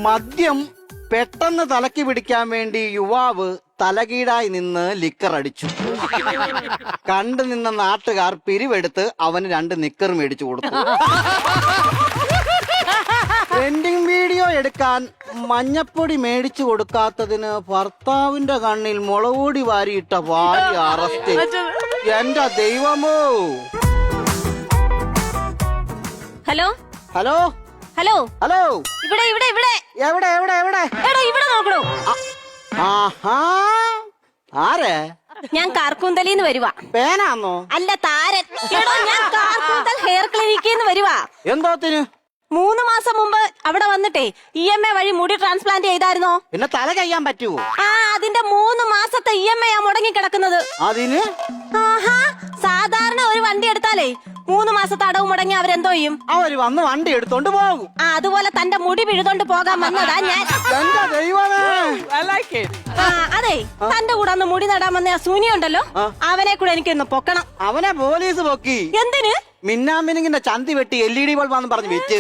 മദ്യം പെട്ടെന്ന് തലയ്ക്ക് പിടിക്കാൻ വേണ്ടി യുവാവ് തലകീഴായി നിന്ന് ലിക്കർ അടിച്ചു. കണ്ടു നിന്ന നാട്ടുകാർ പിരിവെടുത്ത് അവന് 2 നിക്കർ മേടിച്ചു കൊടുത്തു. ട്രെൻഡിങ് വീഡിയോ എടുക്കാൻ മഞ്ഞപ്പൊടി മേടിച്ചു കൊടുക്കാത്തതിന് ഭർത്താവിന്റെ കണ്ണിൽ മുളകുപൊടി വാരിയിട്ട ഭാര്യ അറസ്റ്റ്. എന്റെ ദൈവമോ. Hello hello hello hello. ഇവിടെ ഇവിടെ ഇവിടെ എവിടെ എവിടെ എവിടെ? എടാ ഇവിടെ നോക്കണോ. ആഹാ, ആരെ? ഞാൻ കാർക്കൂന്തലിന്ന് വരുവാ. പേനാന്നോ? അല്ല, താരൻ. എടോ, ഞാൻ കാർക്കൂന്തൽ ഹെയർ ക്ലിനിക്കിന്ന് വരുവാ. എന്തോത്തിന്? 3 മാസം മുമ്പ് അവിടെ വന്നിട്ടേ EMI വഴി മുടി ട്രാൻസ്പ്ലാന്റ് ചെയ്തായിരുന്നോ? പിന്നെ തല കഴിയാൻ പറ്റുവോ? അതിന്റെ 3 മാസത്തെ EMI ആ മുടങ്ങി കിടക്കുന്നത്. അതിന് ആഹാ, സാധാരണ ഒരു വണ്ടി എടുത്താലേ 3 മാസത്തെ അടവ് മുടങ്ങി അവരെന്തോ ചെയ്യും? അവര് വന്ന് വണ്ടി എടുത്തോണ്ട് പോകും. അതുപോലെ തന്റെ മുടി പിഴുതോണ്ട് പോകാൻ വന്നതാ ഞാൻ. എന്റെ ദൈവമേ. അതെ, തന്റെ കൂടെ അന്ന് മുടി നടാൻ വന്ന ആ സൂനി ഉണ്ടല്ലോ, അവനെ കൂടെ എനിക്കൊന്ന് പൊക്കണം. അവനെ പോലീസ് പൊക്കി. എന്തിന്? മിന്നാമിനിങ്ങിന്റെ ചന്തി വെട്ടി LED ബൾബാന്ന് പറഞ്ഞ് വെച്ച്.